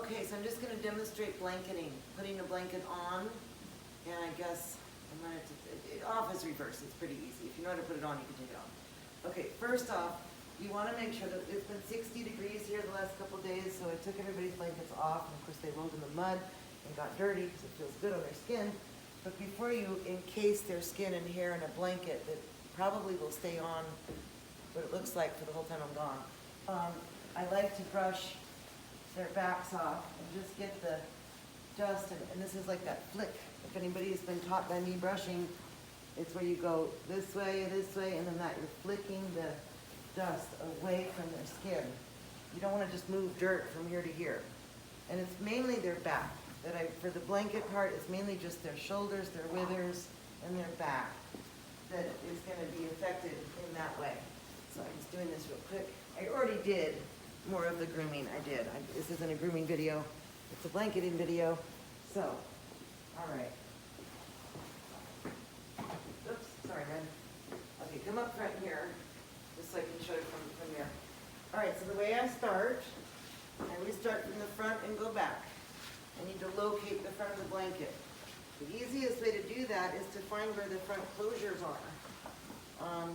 Okay, so I'm just gonna demonstrate blanketing, putting a blanket on, and I guess I'm gonna, off is reverse, it's pretty easy. If you know how to put it on, you can take it off. Okay, first off, you wanna make sure that it's been 60 degrees here the last couple days, so I took everybody's blankets off, and of course they rolled in the mud and got dirty because it feels good on their skin. But before you encase their skin and hair in a blanket that probably will stay on what it looks like for the whole time I'm gone, I like to brush their backs off and just get the dust, and this is like that flick. If anybody has been taught by me brushing, it's where you go this way, and then that you're flicking the dust away from their skin. You don't want to just move dirt from here to here. And it's mainly their back. For the blanket part, it's mainly just their shoulders, their withers, and their back that is going to be affected in that way. So I'm just doing this real quick. I already did more of the grooming. This isn't a grooming video. It's a blanketing video. So, all right. Oops, sorry, man. Okay, come up front here, just so I can show you from there. All right, so the way I start, I always start from the front and go back. I need to locate the front of the blanket. The easiest way to do that is to find where the front closures are.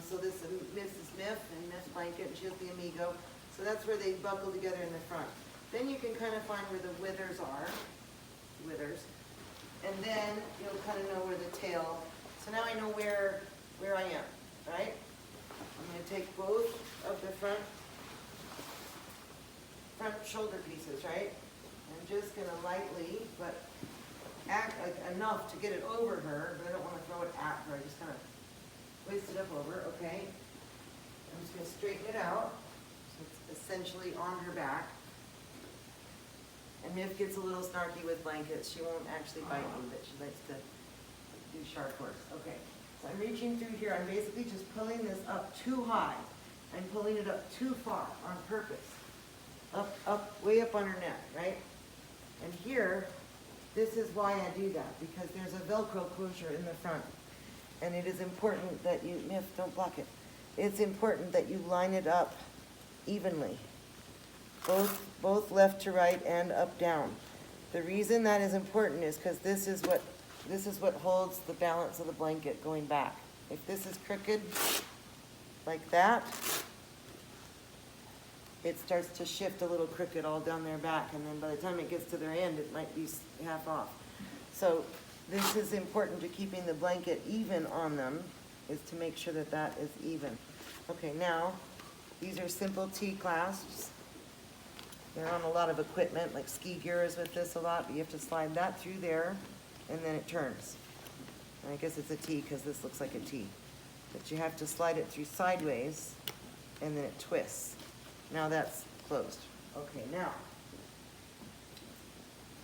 So this is Mrs. Miff and Miff's blanket, and she has the Amigo. So that's where they buckle together in the front. Then you can kind of find where the withers are, and then you'll kind of know where the tail. So now I know where I am, right? I'm going to take both of the front shoulder pieces, right? I'm just going to lightly, but act like enough to get it over her, but I don't want to throw it at her. I just kind of waist it up over, okay? I'm just going to straighten it out. So it's essentially on her back. And Miff gets a little snarky with blankets. She won't actually bite me, but she likes to do sharp work. Okay, so I'm reaching through here. I'm basically just pulling this up too high. I'm pulling it up too far on purpose. Up, way up on her neck, right? And here, this is why I do that, because there's a Velcro closure in the front. And it is important that you, Miff, don't block it. It's important that you line it up evenly. Both left to right and up down. The reason that is important is because this is what holds the balance of the blanket going back. If this is crooked like that, it starts to shift a little crooked all down their back, and then by the time it gets to their end, it might be half off. So this is important to keeping the blanket even on them, is to make sure that that is even. Okay, now, these are simple T-clasps. They're on a lot of equipment, like ski gear is with this a lot, but you have to slide that through there, and then it turns. And I guess it's a T because this looks like a T. But you have to slide it through sideways, and then it twists. Now that's closed. Okay, now,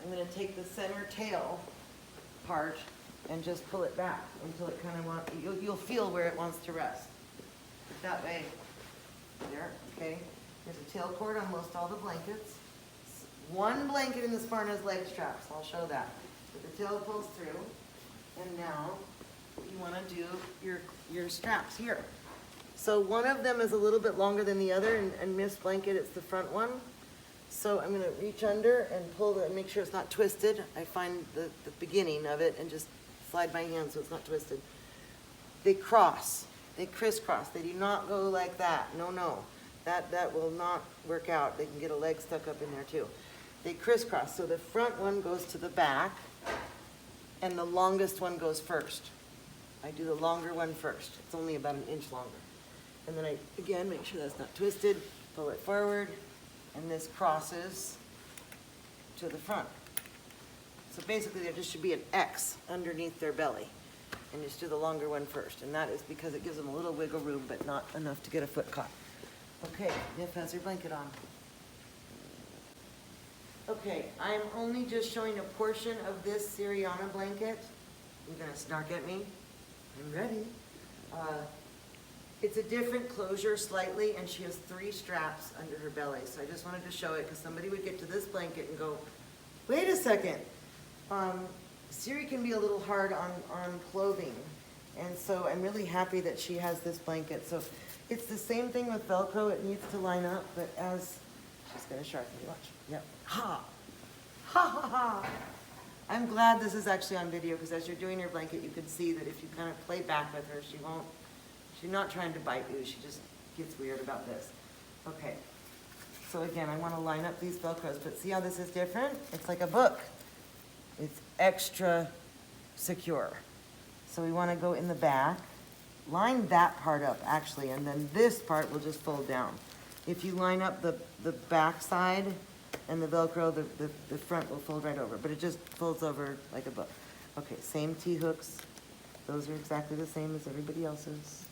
I'm going to take the center tail part and just pull it back until it kind of you'll feel where it wants to rest. That way, there, okay. There's a tail cord on most all the blankets. One blanket in this barn has leg straps, I'll show that. But the tail pulls through, and now you want to do your straps here. So one of them is a little bit longer than the other, and Miff's blanket, it's the front one. So I'm going to reach under and pull and make sure it's not twisted. I find the beginning of it and just slide my hand so it's not twisted. They cross. They crisscross. They do not go like that. No. That will not work out. They can get a leg stuck up in there too. They crisscross. So the front one goes to the back, and the longest one goes first. I do the longer one first. It's only about an inch longer. And then I, again, make sure that's not twisted, pull it forward, and this crosses to the front. So basically there just should be an X underneath their belly. And just do the longer one first. And that is because it gives them a little wiggle room, but not enough to get a foot caught. Okay, Miff has her blanket on. Okay, I'm only just showing a portion of this Siriana blanket. You're gonna snark at me? I'm ready. It's a different closure slightly, and she has 3 straps under her belly. So I just wanted to show it because somebody would get to this blanket and go, wait a second. Siri can be a little hard on clothing. And so I'm really happy that she has this blanket. So it's the same thing with Velcro. It needs to line up, but as, she's gonna sharpen you, watch. Yep, ha! Ha ha ha. I'm glad this is actually on video, because as you're doing your blanket, you can see that if you kind of play back with her, she's not trying to bite you, she just gets weird about this. Okay, so again, I want to line up these Velcros, but see how this is different? It's like a book. It's extra secure. So we want to go in the back, line that part up actually, and then this part will just fold down. If you line up the back side and the Velcro, the front will fold right over, but it just folds over like a book. Okay, same T-hooks. Those are exactly the same as everybody else's.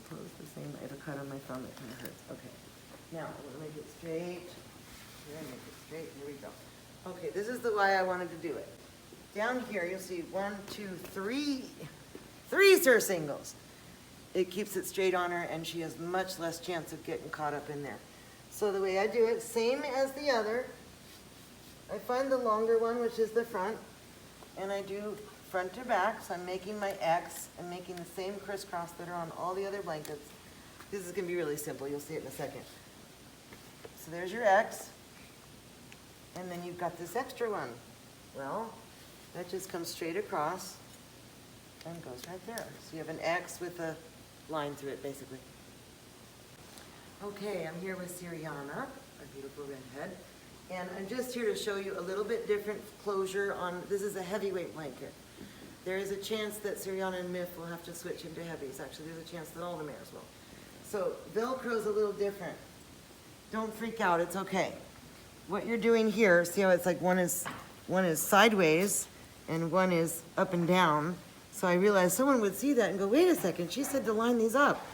Close the same. I have a cut on my thumb, it kind of hurts. Okay, now I'm gonna make it straight. Here, make it straight, here we go. Okay, this is the way I wanted to do it. Down here, you'll see 1, 2, 3. 3 singles. It keeps it straight on her, and she has much less chance of getting caught up in there. So the way I do it, same as the other. I find the longer one, which is the front, and I do front to back, so I'm making my X and making the same crisscross that are on all the other blankets. This is gonna be really simple, you'll see it in a second. So there's your X, and then you've got this extra one. Well, that just comes straight across and goes right there. So you have an X with a line through it, basically. Okay, I'm here with Siriana, our beautiful redhead, and I'm just here to show you a little bit different closure on, this is a heavyweight blanket. There is a chance that Siriana and Miff will have to switch into heavies. Actually, there's a chance that all the mares will. So Velcro's a little different. Don't freak out, it's okay. What you're doing here, see how it's like one is sideways and one is up and down. So I realized someone would see that and go, wait a second, she said to line these up.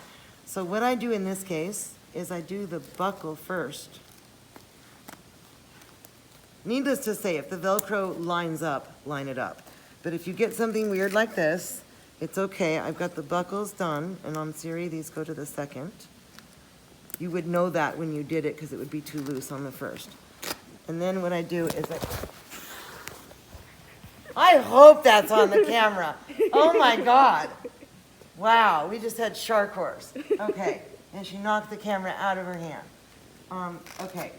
So what I do in this case is I do the buckle first. Needless to say, if the Velcro lines up, line it up. But if you get something weird like this, it's okay. I've got the buckles done, and on Siri, these go to the second. You would know that when you did it because it would be too loose on the first. And then what I do is I hope that's on the camera. Oh my God. Wow, we just had Shark Horse. Okay, and she knocked the camera out of her hand. Okay,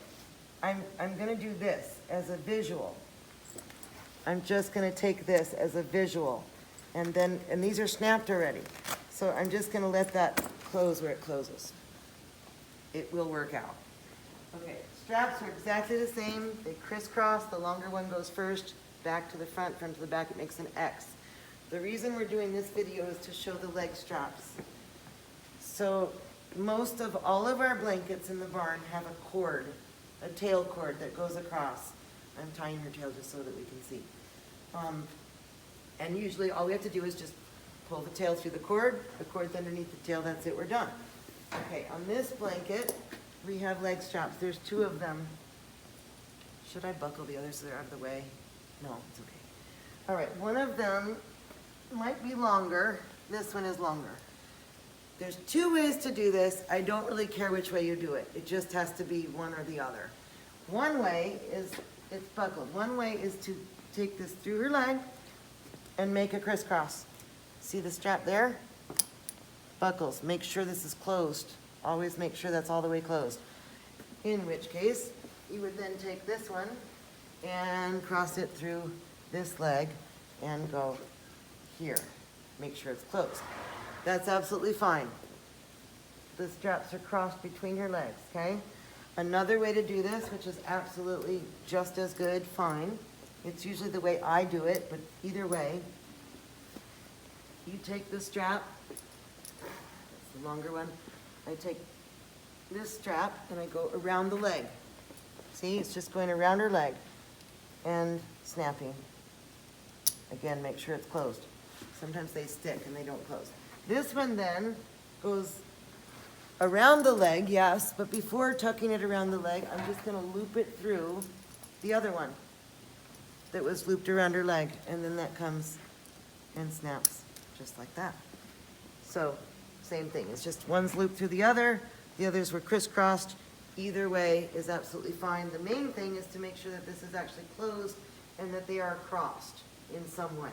I'm gonna do this as a visual. I'm just gonna take this as a visual. And these are snapped already. So I'm just gonna let that close where it closes. It will work out. Okay, straps are exactly the same. They crisscross, the longer one goes first, back to the front, front to the back, it makes an X. The reason we're doing this video is to show the leg straps. So most of all of our blankets in the barn have a cord, a tail cord that goes across. I'm tying her tail just so that we can see. And usually all we have to do is just pull the tail through the cord's underneath the tail, that's it, we're done. Okay, on this blanket, we have leg straps. There's 2 of them. Should I buckle the others so they're out of the way? No, it's okay. All right, one of them might be longer. This one is longer. There's 2 ways to do this. I don't really care which way you do it. It just has to be one or the other. One way is it's buckled. One way is to take this through her leg and make a crisscross. See the strap there? Buckles. Make sure this is closed. Always make sure that's all the way closed. In which case, you would then take this one and cross it through this leg and go here. Make sure it's closed. That's absolutely fine. The straps are crossed between your legs, okay? Another way to do this, which is absolutely just as good, fine. It's usually the way I do it, but either way, you take the strap, that's the longer one. I take this strap and I go around the leg. See, it's just going around her leg and snapping. Again, make sure it's closed. Sometimes they stick and they don't close. This one then goes around the leg, yes, but before tucking it around the leg, I'm just gonna loop it through the other one that was looped around her leg, and then that comes and snaps just like that. So, same thing, it's just one's looped through the others were crisscrossed. Either way is absolutely fine. The main thing is to make sure that this is actually closed and that they are crossed in some way.